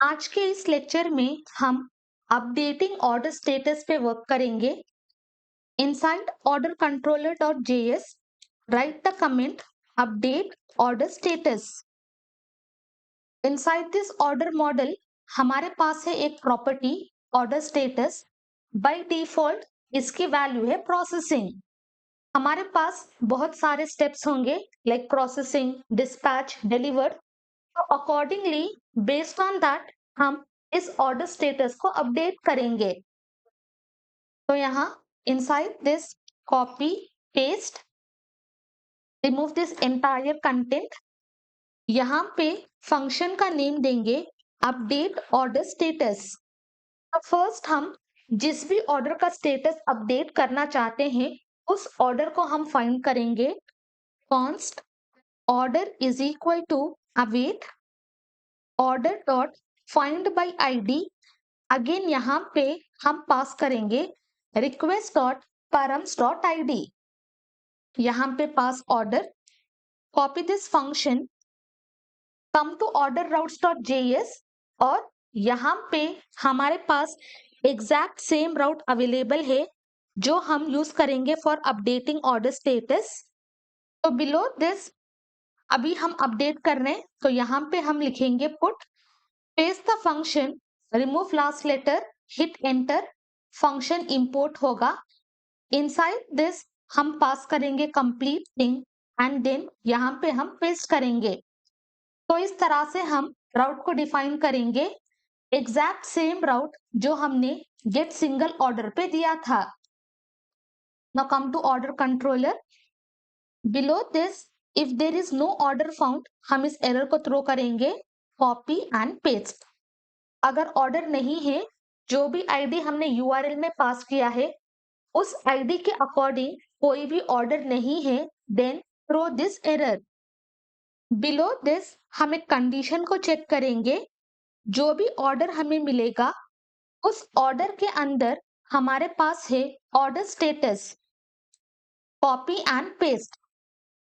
आज के इस लेक्चर में हम अपडेटिंग ऑर्डर स्टेटस पे वर्क करेंगे। Inside order controller dot JS right the comment update order status. Inside this order model हमारे पास है एक property order status. By default इसकी वैल्यू है प्रोसेसिंग। हमारे पास बहुत सारे स्टेप्स होंगे लाइक प्रोसेसिंग, डिस्पैच, डिलीवर्ड। तो अकॉर्डिंगली बेस्ड ऑन दैट हम इस ऑर्डर स्टेटस को अपडेट करेंगे। तो यहाँ inside this copy paste remove this entire content. यहाँ पे फंक्शन का नेम देंगे अपडेट ऑर्डर स्टेटस। तो फर्स्ट हम जिस भी ऑर्डर का स्टेटस अपडेट करना चाहते हैं उस ऑर्डर को हम फाइंड करेंगे। Const order is equal to await order dot find by ID. Again यहाँ पे हम पास करेंगे request dot params dot id। यहाँ पे पास order, copy this function, come to order routes dot JS और यहाँ पे हमारे पास एग्जैक्ट सेम राउट अवेलेबल है जो हम यूज करेंगे फॉर अपडेटिंग ऑर्डर स्टेटस। तो बिलो दिस अभी हम अपडेट कर रहे हैं तो यहाँ पे हम लिखेंगे put paste the function remove last letter hit enter. Function import होगा। इनसाइड दिस हम पास करेंगे कंप्लीट थिंग एंड देन यहाँ पे हम पेस्ट करेंगे। तो इस तरह से हम राउट को डिफाइन करेंगे एग्जैक्ट सेम राउट जो हमने गेट सिंगल ऑर्डर पे दिया था। Now come to order controller. Below this if there is no order found हम इस एरर को थ्रो करेंगे कॉपी एंड पेस्ट। अगर ऑर्डर नहीं है, जो भी आईडी हमने यूआरएल में पास किया है उस आईडी के अकॉर्डिंग कोई भी ऑर्डर नहीं है, then throw this error. Below this हम एक कंडीशन को चेक करेंगे। जो भी ऑर्डर हमें मिलेगा उस ऑर्डर के अंदर हमारे पास है order status. Copy and paste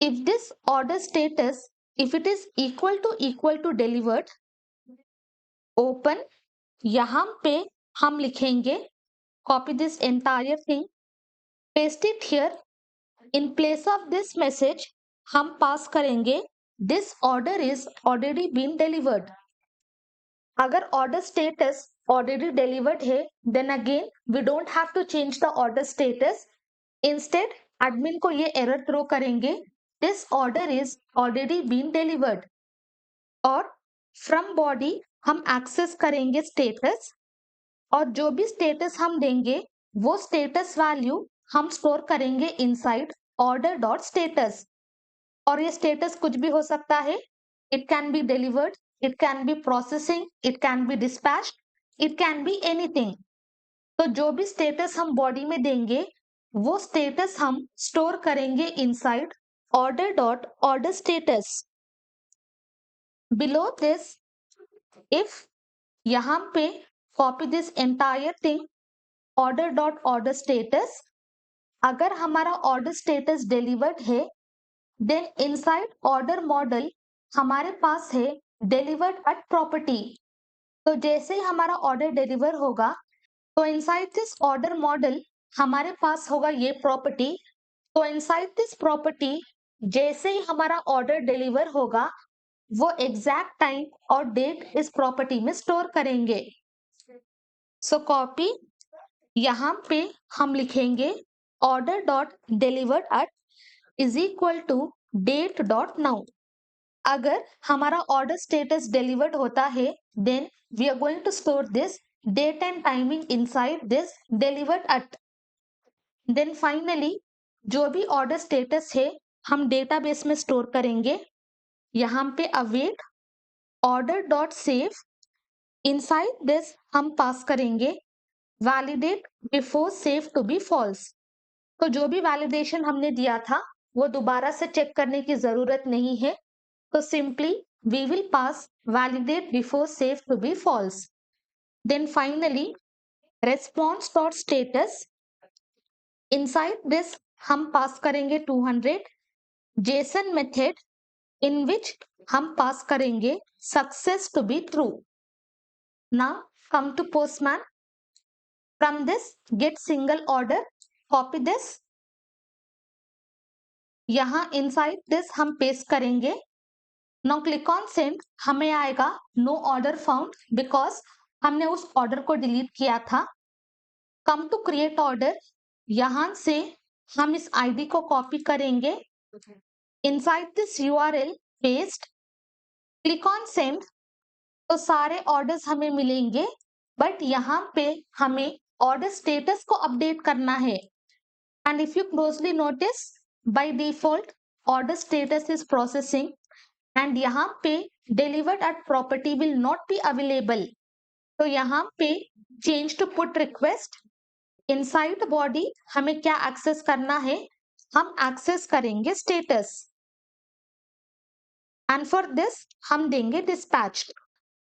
if this order status if it is equal to delivered open. यहाँ पे हम लिखेंगे copy this entire thing paste it here. In place of this message हम पास करेंगे this order is already been delivered. अगर order status already delivered है then again we don't have to change the order status. Instead admin को ये error throw करेंगे this order is already been delivered. और from body हम access करेंगे status और जो भी स्टेटस हम देंगे वो स्टेटस वैल्यू हम स्टोर करेंगे इनसाइड ऑर्डर डॉट स्टेटस। और ये स्टेटस कुछ भी हो सकता है। It can be delivered, it can be processing, it can be dispatched, it can be anything. तो जो भी स्टेटस हम बॉडी में देंगे वो स्टेटस हम स्टोर करेंगे inside order dot order status. Below this if यहाँ पे copy this entire thing order dot order status. अगर हमारा ऑर्डर स्टेटस डिलीवर्ड है देन इनसाइड ऑर्डर मॉडल हमारे पास है डिलीवर्ड एट प्रॉपर्टी। तो जैसे ही हमारा ऑर्डर डिलीवर होगा तो इनसाइड दिस ऑर्डर मॉडल हमारे पास होगा ये प्रॉपर्टी। तो इनसाइड दिस प्रॉपर्टी जैसे ही हमारा ऑर्डर डिलीवर होगा वो एग्जैक्ट टाइम और डेट इस प्रॉपर्टी में स्टोर करेंगे। सो कॉपी यहाँ पे हम लिखेंगे order dot delivered at is equal to date dot now. अगर हमारा ऑर्डर स्टेटस डिलीवर्ड होता है then we are going to store this date and timing inside this delivered at. Then finally जो भी ऑर्डर स्टेटस है हम database में store करेंगे। यहाँ पे await order dot save. Inside this हम पास करेंगे validate before save to be false. तो जो भी वैलिडेशन हमने दिया था वो दोबारा से चेक करने की जरूरत नहीं है। तो simply we will pass validate before save to be false. Then finally response dot status. Inside this हम पास करेंगे 200 जेसन मेथड इन विच हम पास करेंगे success to be true. Now come to postman. From this, get single order, copy this. यहाँ inside this हम paste करेंगे. Now click on send. हमें आएगा no order found because हमने उस order को delete किया था. Come to create order. यहाँ से हम इस ID को copy करेंगे. Inside this URL paste. Click on send. तो सारे ऑर्डर्स हमें मिलेंगे, बट यहाँ पे हमें ऑर्डर स्टेटस को अपडेट करना है. And if you closely notice, by default order status is processing and यहाँ पे delivered at property will not be available. तो यहाँ पे change to put request. Inside body हमें क्या एक्सेस करना है? हम एक्सेस करेंगे स्टेटस एंड फॉर दिस हम देंगे dispatched.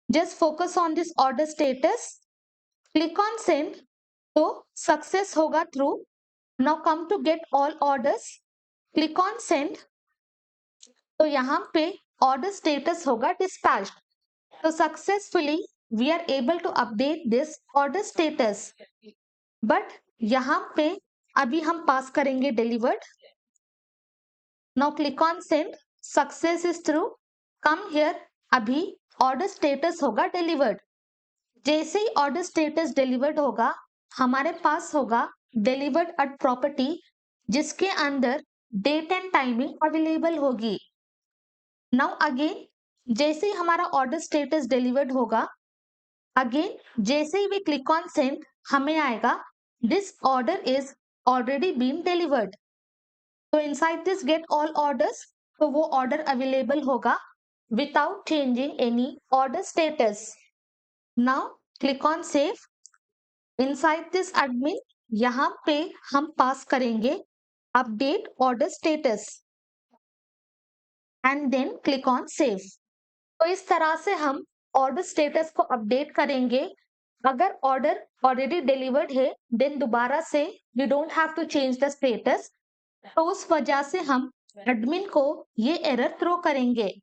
Just focus on this order status. Click on send. तो सक्सेस होगा through. Now come to get all orders. Click on send. तो यहाँ पे order status होगा dispatched. तो successfully we are able to update this order status. But यहाँ पे अभी हम पास करेंगे delivered. Now click on send. Success is through. Come here. अभी ऑर्डर स्टेटस होगा डिलीवर्ड. जैसे ही ऑर्डर स्टेटस डिलीवर्ड होगा, हमारे पास होगा डिलीवर्ड एट प्रॉपर्टी, जिसके अंदर डेट एंड टाइमिंग अवेलेबल होगी. नाउ अगेन जैसे ही हमारा ऑर्डर स्टेटस डिलीवर्ड होगा, अगेन जैसे ही वी क्लिक ऑन सेंड, हमें आएगा this order is already been delivered. तो inside this get all orders, तो वो ऑर्डर अवेलेबल होगा without changing any order status. Now click on save. Inside this admin, यहाँ पे हम पास करेंगे update order status and then click on save. तो इस तरह से हम order status को update करेंगे. अगर order already delivered है, then दोबारा से we don't have to change the status. तो उस वजह से हम admin को ये error throw करेंगे.